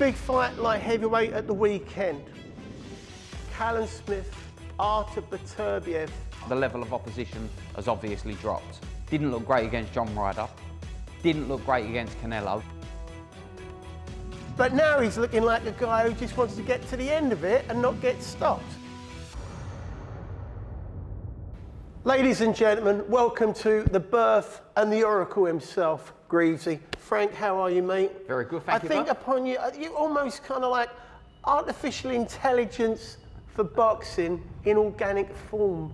Big fight light heavyweight at the weekend. Callum Smith, Artur Beterbiev. The level of opposition has obviously dropped. Didn't look great against John Ryder. Didn't look great against Canelo. But now he's looking like a guy who just wants to get to the end of it and not get stopped. Ladies and gentlemen, welcome to the Burf and the Oracle himself, Greavesy. Frank, how are you, mate? Very good, thank you. I think upon you, you almost kind of like artificial intelligence for boxing in organic form.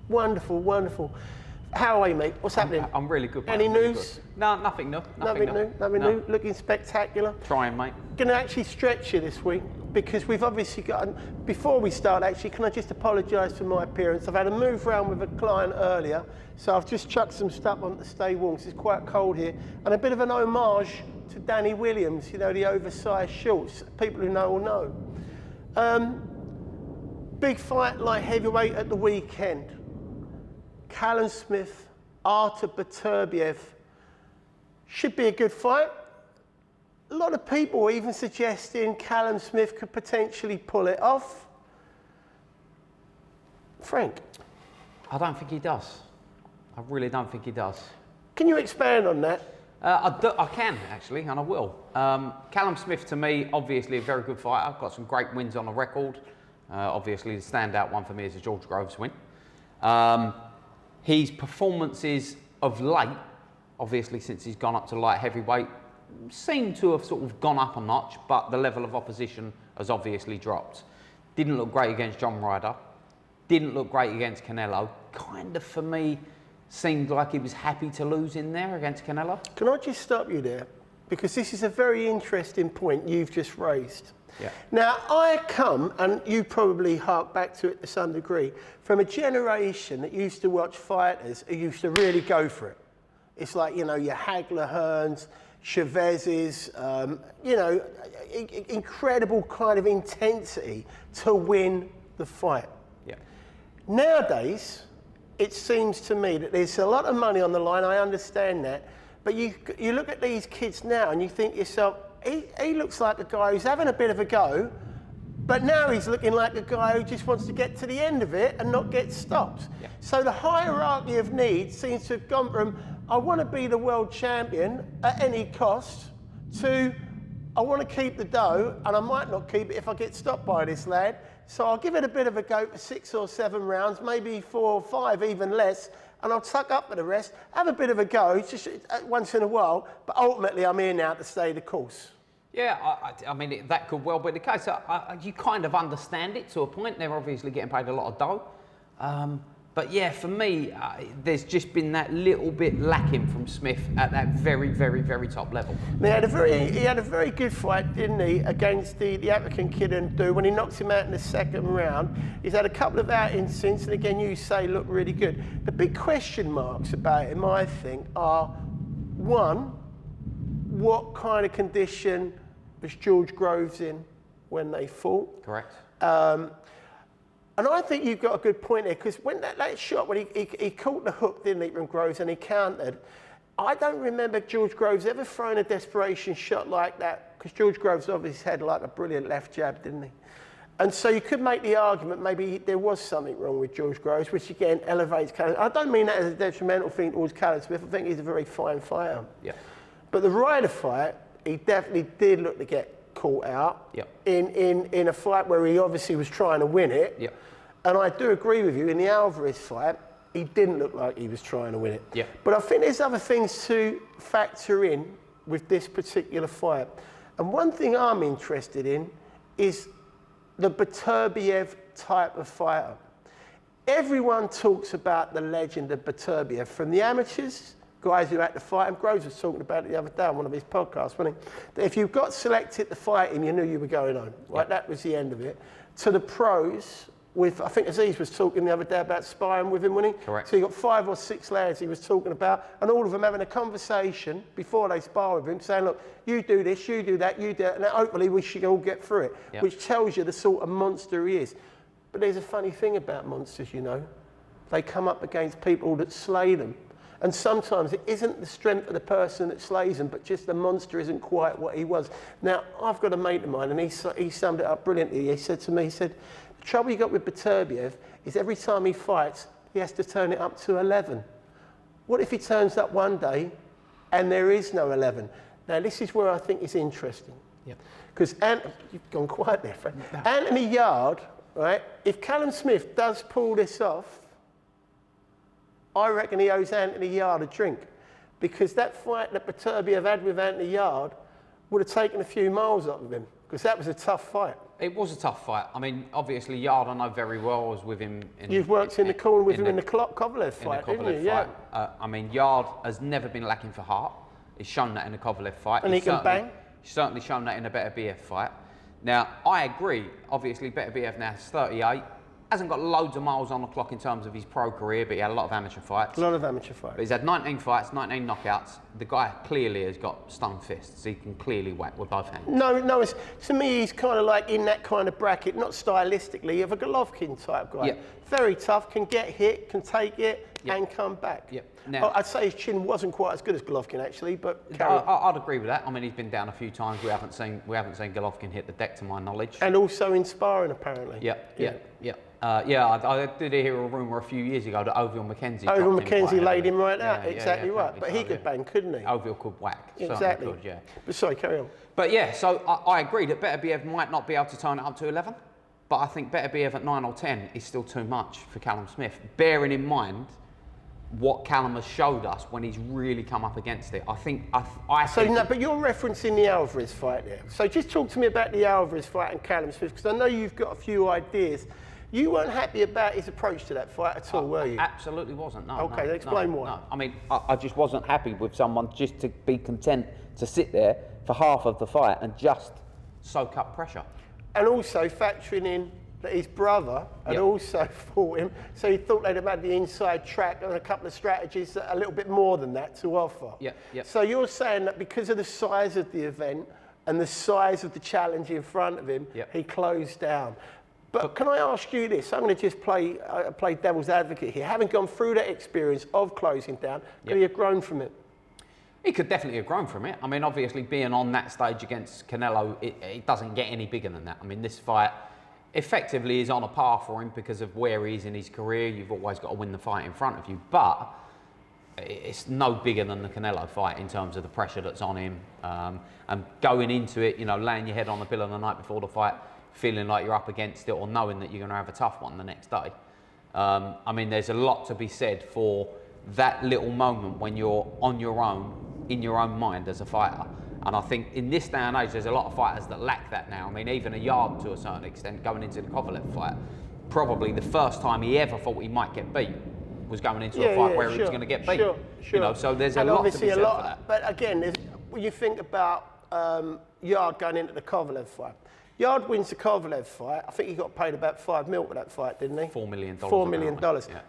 Wonderful, wonderful. How are you, mate? What's happening? I'm really good, mate. Any really news? Good. No, nothing new. Nothing new. Looking spectacular. Trying, mate. Going to actually stretch you this week because we've obviously got. Before we start, actually, can I just apologise for my appearance? I've had a move around with a client earlier, so I've just chucked some stuff on to stay warm because it's quite cold here, and a bit of an homage to Danny Williams. You know, the oversized shorts. People who know will know. Big fight light heavyweight at the weekend. Callum Smith, Artur Beterbiev. Should be a good fight. A lot of people are even suggesting Callum Smith could potentially pull it off. Frank? I don't think he does. I really don't think he does. Can you expand on that? I can, actually, and I will. Callum Smith, to me, obviously a very good fighter. Got some great wins on the record. Obviously, the standout one for me is the George Groves win. His performances of late, obviously since he's gone up to light heavyweight, seem to have sort of gone up a notch, but the level of opposition has obviously dropped. Didn't look great against John Ryder. Didn't look great against Canelo. Kind of, for me, seemed like he was happy to lose in there against Canelo. Can I just stop you there? Because this is a very interesting point you've just raised. Yeah. Now, I come, and you probably hark back to it to some degree, from a generation that used to watch fighters who used to really go for it. It's like, you know, your Hagler Hearns, Chavez's, you know, incredible kind of intensity to win the fight. Yeah. Nowadays, it seems to me that there's a lot of money on the line, I understand that, but you look at these kids now and you think to yourself, he looks like a guy who's having a bit of a go, but now he's looking like a guy who just wants to get to the end of it and not get stopped. Yeah. So the hierarchy of needs seems to have gone from, I want to be the world champion at any cost, to I want to keep the dough and I might not keep it if I get stopped by this lad. So I'll give it a bit of a go for 6 or 7 rounds, maybe 4 or 5, even less, and I'll tuck up for the rest, have a bit of a go, just once in a while, but ultimately I'm here now to stay the course. Yeah, I mean, that could well be the case. You kind of understand it to a point. They're obviously getting paid a lot of dough. But yeah, for me, there's just been that little bit lacking from Smith at that very, very, very top level. He had a very good fight, didn't he, against the African kid and do when he knocks him out in the second round. He's had a couple of outings since, and again, you say look really good. The big question marks about him, I think, are one, what kind of condition was George Groves in when they fought? Correct. And I think you've got a good point there, because when that shot, when he caught the hook, didn't he, from Groves, and he countered, I don't remember George Groves ever throwing a desperation shot like that, because George Groves obviously had like a brilliant left jab, didn't he? And so you could make the argument maybe there was something wrong with George Groves, which again elevates Callum. I don't mean that as a detrimental thing towards Callum Smith. I think he's a very fine fighter. Yeah. But the Ryder fight, he definitely did look to get caught out. Yep. In a fight where he obviously was trying to win it. Yep. And I do agree with you, in the Alvarez fight, he didn't look like he was trying to win it. Yep. But I think there's other things to factor in with this particular fight. And one thing I'm interested in is the Beterbiev type of fighter. Everyone talks about the legend of Beterbiev, from the amateurs, guys who had to fight him. Groves was talking about it the other day on one of his podcasts, wasn't he? That if you got selected to fight him, you knew you were going on. Right, Yep. That was the end of it. To the pros, with, I think Aziz was talking the other day about sparring with him, wasn't he? Correct. So you got 5 or 6 lads he was talking about, and all of them having a conversation before they spar with him, saying, look, you do this, you do that, you do that, and hopefully we should all get through it, Yep. which tells you the sort of monster he is. But there's a funny thing about monsters, you know. They come up against people that slay them. And sometimes it isn't the strength of the person that slays them, but just the monster isn't quite what he was. Now, I've got a mate of mine, and he summed it up brilliantly. He said to me, he said, the trouble you got with Beterbiev is every time he fights, he has to turn it up to 11. What if he turns up one day and there is no 11? Now, this is where I think it's interesting. Because you've gone quiet there, Fred. No. Anthony Yarde, right? If Callum Smith does pull this off, I reckon he owes Anthony Yarde a drink, because that fight that Beterbiev had with Anthony Yarde would have taken a few miles off of him, because that was a tough fight. It was a tough fight. I mean, obviously Yarde I know very well. I was with him. You've worked in the corner with him in the Kovalev fight, didn't you? Yeah. I mean, Yarde has never been lacking for heart. He's shown that in the Kovalev fight. And he can bang. He's certainly shown that in the Beterbiev fight. Now, I agree. Obviously, Beterbiev now is 38. Hasn't got loads of miles on the clock in terms of his pro career, but he had a lot of amateur fights. A lot of amateur fights. But he's had 19 fights, 19 knockouts. The guy clearly has got stone fists. He can clearly whack with both hands. No, to me, he's kind of like in that kind of bracket, not stylistically, of a Golovkin type guy. Very tough, can get hit, can take it, and come back. Now, I'd say his chin wasn't quite as good as Golovkin, actually, but I'd agree with that. I mean, he's been down a few times. We haven't seen Golovkin hit the deck, to my knowledge. And also in sparring, apparently. I did hear a rumour a few years ago that Ovil McKenzie. Ovil McKenzie laid him right out. Exactly right. But he could bang, couldn't he? Ovil could whack. Exactly. Could, yeah. But sorry, carry on. But yeah, so I agree that Beterbiev might not be able to turn it up to 11, but I think Beterbiev at 9 or 10 is still too much for Callum Smith, bearing in mind what Callum has showed us when he's really come up against it. But you're referencing the Alvarez fight there. So just talk to me about the Alvarez fight and Callum Smith, because I know you've got a few ideas. You weren't happy about his approach to that fight at all, were you? Absolutely wasn't, no. Okay, explain why. No. I mean, I just wasn't happy with someone just to be content to sit there for half of the fight and just soak up pressure. And also factoring in that his brother had also fought him, so he thought they'd have had the inside track and a couple of strategies that are a little bit more than that to offer. So you're saying that because of the size of the event and the size of the challenge in front of him, he closed down. But can I ask you this? I'm going to just play devil's advocate here. Having gone through that experience of closing down, could he have grown from it? He could definitely have grown from it. I mean, obviously, being on that stage against Canelo, it doesn't get any bigger than that. I mean, this fight effectively is on a par for him because of where he is in his career. You've always got to win the fight in front of you. But it's no bigger than the Canelo fight in terms of the pressure that's on him. And going into it, you know, laying your head on the pillow the night before the fight, feeling like you're up against it, or knowing that you're going to have a tough one the next day. I mean, there's a lot to be said for that little moment when you're on your own, in your own mind as a fighter. And I think in this day and age, there's a lot of fighters that lack that now. I mean, even a Yarde to a certain extent, going into the Kovalev fight, probably the first time he ever thought he might get beat was going into a fight where he was going to get beat. You know, so there's a lot to be said for that. But again, when you think about Yarde going into the Kovalev fight, Yarde wins the Kovalev fight. I think he got paid about $5 million for that fight, didn't he? $4 million. $4 million.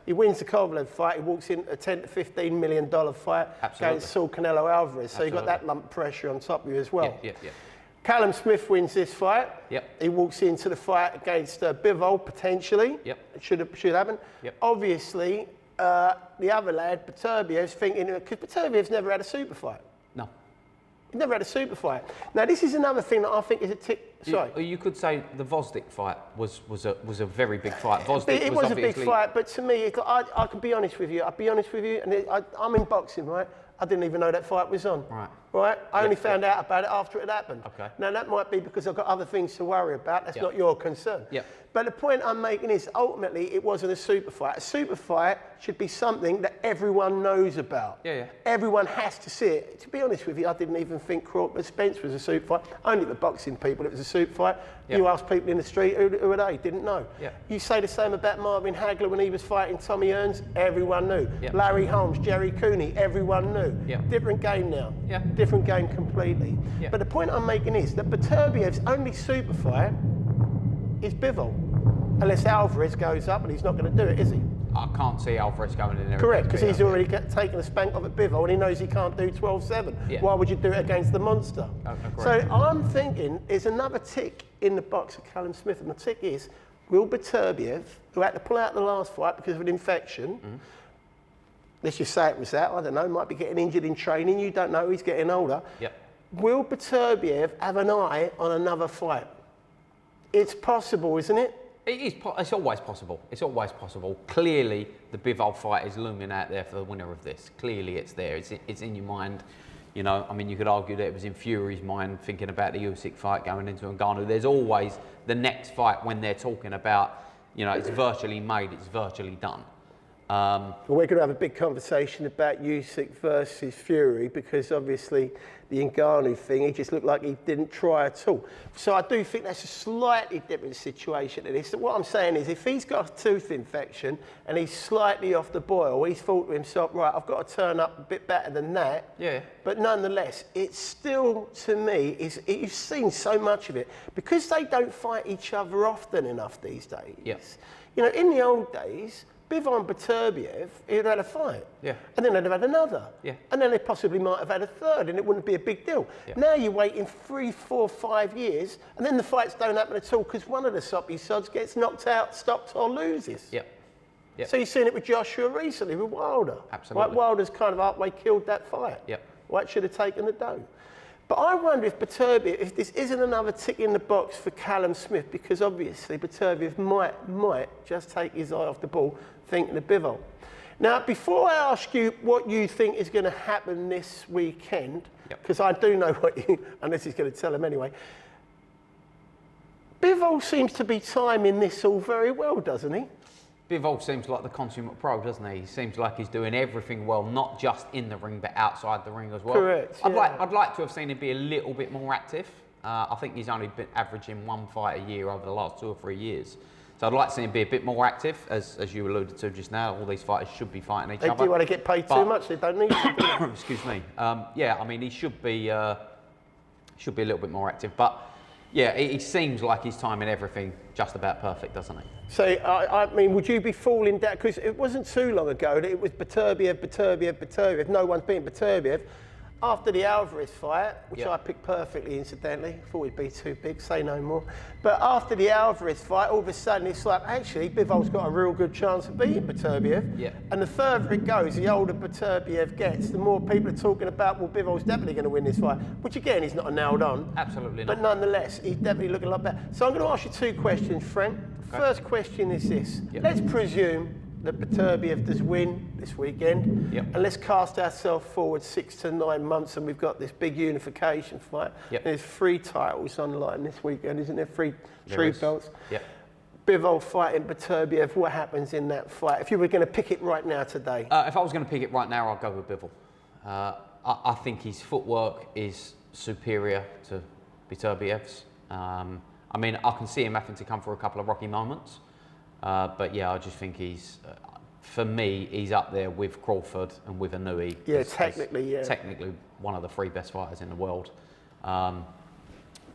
He wins the Kovalev fight. He walks into a $10 to $15 million fight against Saul Canelo Alvarez. So you got that lump of pressure on top of you as well. Callum Smith wins this fight. He walks into the fight against Bivol potentially. It should happen. Obviously, the other lad, Beterbiev's thinking, because Beterbiev's never had a super fight. No. He's never had a super fight. Now, this is another thing that I think is a tick. Sorry. You could say the Vosdick fight was a very big fight. It was a big fight, but to me, I can be honest with you. I'll be honest with you, and I'm in boxing, right? I didn't even know that fight was on. Right? I only found out about it after it happened. Now, that might be because I've got other things to worry about. That's not your concern. But the point I'm making is, ultimately, it wasn't a super fight. A super fight should be something that everyone knows about. Everyone has to see it. To be honest with you, I didn't even think Crawford Spence was a super fight. Only the boxing people, it was a super fight. You ask people in the street, who are they? Didn't know. You say the same about Marvin Hagler when he was fighting Tommy Hearns, everyone knew. Larry Holmes, Jerry Cooney, everyone knew. Different game now. Different game completely. But the point I'm making is that Beterbiev's only super fight is Bivol. Unless Alvarez goes up, and he's not going to do it, is he? I can't see Alvarez going in there. Correct, because he's already taken a spank off at Bivol, and he knows he can't do 12-7. Why would you do it against the monster? So I'm thinking there's another tick in the box of Callum Smith, and the tick is, will Beterbiev, who had to pull out the last fight because of an infection, let's just say it was that, I don't know, might be getting injured in training, you don't know, he's getting older. Yep. Will Beterbiev have an eye on another fight? It's possible, isn't it? It's always possible. It's always possible. Clearly, the Bivol fight is looming out there for the winner of this. Clearly, it's there. It's in your mind. You know, I mean, you could argue that it was in Fury's mind thinking about the Usyk fight going into Ngannou. There's always the next fight when they're talking about, you know, it's virtually made, it's virtually done. Well, we're going to have a big conversation about Usyk versus Fury because obviously the Ngannou thing, he just looked like he didn't try at all. So I do think that's a slightly different situation to this. What I'm saying is if he's got a tooth infection and he's slightly off the boil, he's thought to himself, right, I've got to turn up a bit better than that. Yeah. But nonetheless, it's still, to me, you've seen so much of it. Because they don't fight each other often enough these days. Yes. You know, in the old days, Bivol and Beterbiev, he'd had a fight. Yeah. And then they'd have had another. Yeah. And then they possibly might have had a third and it wouldn't be a big deal. Yeah. Now you're waiting 3, 4, 5 years and then the fights don't happen at all because one of the soppy sods gets knocked out, stopped or loses. Yep. Yep. So you've seen it with Joshua recently, with Wilder. Absolutely. Like Wilder's kind of halfway killed that fight. Yep. White should have taken the dough. But I wonder if Beterbiev, if this isn't another tick in the box for Callum Smith, because obviously Beterbiev might just take his eye off the ball, thinking of Bivol. Now, before I ask you what you think is going to happen this weekend, because I do know what you, unless he's going to tell him anyway, Bivol seems to be timing this all very well, doesn't he? Bivol seems like the consummate pro, doesn't he? He seems like he's doing everything well, not just in the ring, but outside the ring as well. Correct. I'd like to have seen him be a little bit more active. I think he's only been averaging 1 fight a year over the last 2 or 3 years. So I'd like to see him be a bit more active, as you alluded to just now. All these fighters should be fighting each other. They do want to get paid too much. They don't need to. Do they? Excuse me. Yeah, I mean, he should be a little bit more active, but. Yeah, he seems like he's timing everything just about perfect, doesn't he? So, I mean, would you be falling down? Because it wasn't too long ago that it was Beterbiev. No one's beaten Beterbiev. After the Alvarez fight, which I picked perfectly, incidentally, thought he'd be too big, say no more. But after the Alvarez fight, all of a sudden it's like, actually, Bivol's got a real good chance of beating Beterbiev. Yeah. And the further it goes, the older Beterbiev gets, the more people are talking about, well, Bivol's definitely going to win this fight, which again, he's not nailed on. Absolutely not. But nonetheless, he's definitely looking a lot better. So I'm going to ask you 2 questions, Frank. Okay. First question is this. Yep. Let's presume that Beterbiev does win this weekend. Yep. And let's cast ourselves forward 6 to 9 months and we've got this big unification fight. Yep. There's 3 titles on the line this weekend, isn't there? Three belts. Yep. Bivol fighting Beterbiev, what happens in that fight? If you were going to pick it right now today. If I was going to pick it right now, I'd go with Bivol. I think his footwork is superior to Beterbiev's. I mean, I can see him having to come for a couple of rocky moments. But yeah, I just think he's, for me, he's up there with Crawford and with Inouye. Yeah, technically, yeah. Technically one of the 3 best fighters in the world.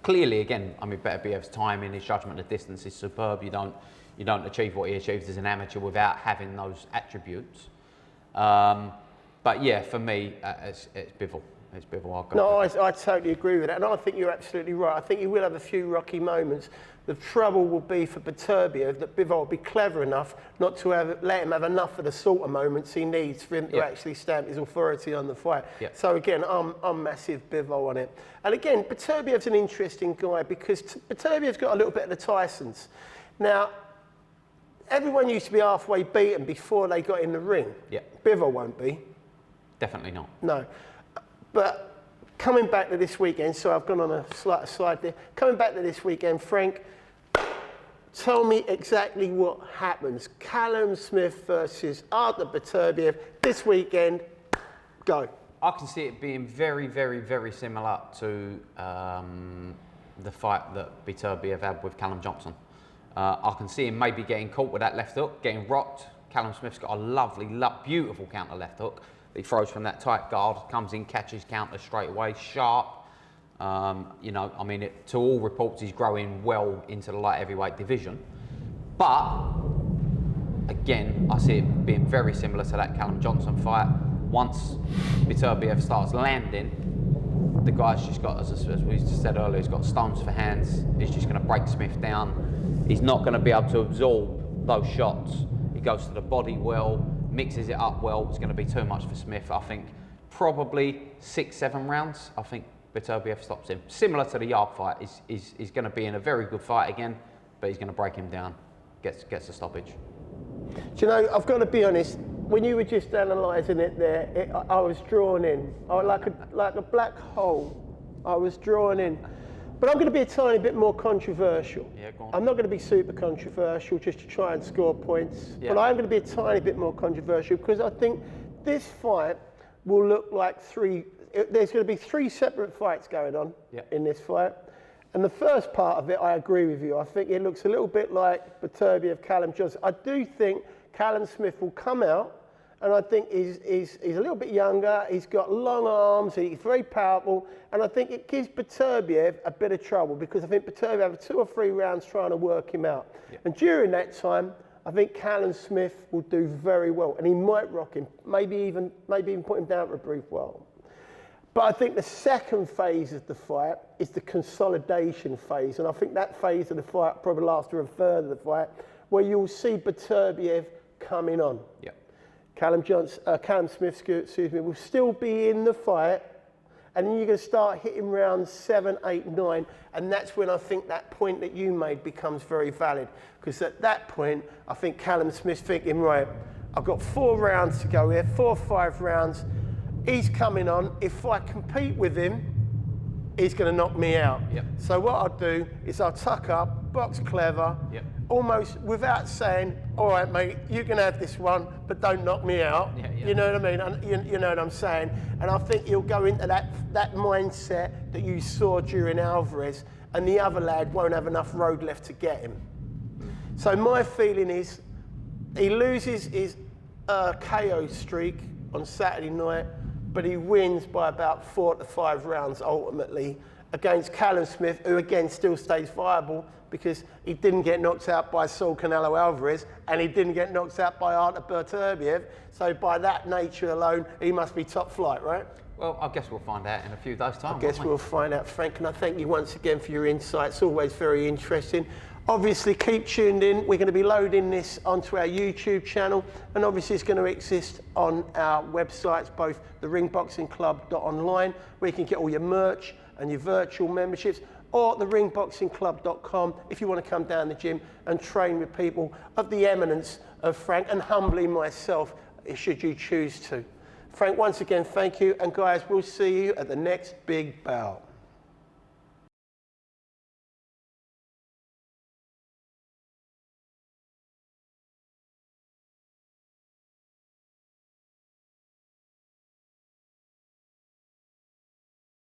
Clearly, again, I mean, Beterbiev's timing, his judgment of distance is superb. You don't achieve what he achieves as an amateur without having those attributes. But yeah, for me, it's Bivol. It's Bivol. I'll go. No, I totally agree with that, and I think you're absolutely right. I think he will have a few rocky moments. The trouble will be for Beterbiev that Bivol will be clever enough not to let him have enough of the sort of moments he needs for him to actually stamp his authority on the fight. Yeah. So again, I'm massive Bivol on it. And again, Beterbiev's an interesting guy because Beterbiev's got a little bit of the Tysons. Now, everyone used to be halfway beaten before they got in the ring. Yeah. Bivol won't be. Definitely not. No. But coming back to this weekend, so I've gone on a slight aside there. Coming back to this weekend, Frank, tell me exactly what happens. Callum Smith versus Artur Beterbiev this weekend. Go. I can see it being very, very, very similar to the fight that Beterbiev had with Callum Johnson. I can see him maybe getting caught with that left hook, getting rocked. Callum Smith's got a lovely, beautiful counter left hook. He throws from that tight guard, comes in, catches counter straight away, sharp. You know, I mean, to all reports, he's growing well into the light heavyweight division. But, again, I see it being very similar to that Callum Johnson fight. Once Beterbiev starts landing, the guy's just got, as we just said earlier, he's got stones for hands. He's just going to break Smith down. He's not going to be able to absorb those shots. He goes to the body well, mixes it up well. It's going to be too much for Smith. I think probably 6-7 rounds. I think Beterbiev stops him. Similar to the Yard fight, is going to be in a very good fight again, but he's going to break him down, gets a stoppage. Do you know, I've got to be honest, when you were just analysing it there, I was drawn in. Like a black hole, I was drawn in. But I'm going to be a tiny bit more controversial. Yeah, go on. I'm not going to be super controversial just to try and score points, Yeah. but I am going to be a tiny bit more controversial because I think this fight will look like there's going to be 3 separate fights going on in this fight. And the first part of it, I agree with you. I think it looks a little bit like Beterbiev, Callum Johnson. I do think Callum Smith will come out, and I think he's a little bit younger. He's got long arms. He's very powerful, and I think it gives Beterbiev a bit of trouble because I think Beterbiev have 2 or 3 rounds trying to work him out. Yeah. And during that time, I think Callum Smith will do very well, and he might rock him, maybe even put him down for a brief while. But I think the second phase of the fight is the consolidation phase, and I think that phase of the fight probably lasts for a third of the fight, where you'll see Beterbiev coming on. Yeah. Callum Smith, will still be in the fight, and then you're going to start hitting rounds 7, 8, 9, and that's when I think that point that you made becomes very valid. Because at that point, I think Callum Smith's thinking, right, I've got 4 rounds to go here, 4 or 5 rounds. He's coming on. If I compete with him, he's going to knock me out. Yep. So what I'll do is I'll tuck up, box clever, almost without saying, all right, mate, you can have this one, but don't knock me out. Yeah, yeah. You know what I mean? And you know what I'm saying? And I think he'll go into that mindset that you saw during Alvarez, and the other lad won't have enough road left to get him. So my feeling is he loses his KO streak on Saturday night, but he wins by about 4 to 5 rounds ultimately against Callum Smith, who again still stays viable because he didn't get knocked out by Saul Canelo Alvarez and he didn't get knocked out by Artur Beterbiev. So by that nature alone, he must be top flight, right? Well, I guess we'll find out in a few days' time. I guess we'll find out, Frank, and I thank you once again for your insights. Always very interesting. Obviously, keep tuned in. We're going to be loading this onto our YouTube channel, and obviously it's going to exist on our websites, both the ringboxingclub.online, where you can get all your merch and your virtual memberships, or the ringboxingclub.com if you want to come down the gym and train with people of the eminence of Frank, and humbly myself, should you choose to. Frank, once again, thank you, and guys, we'll see you at the next big bout.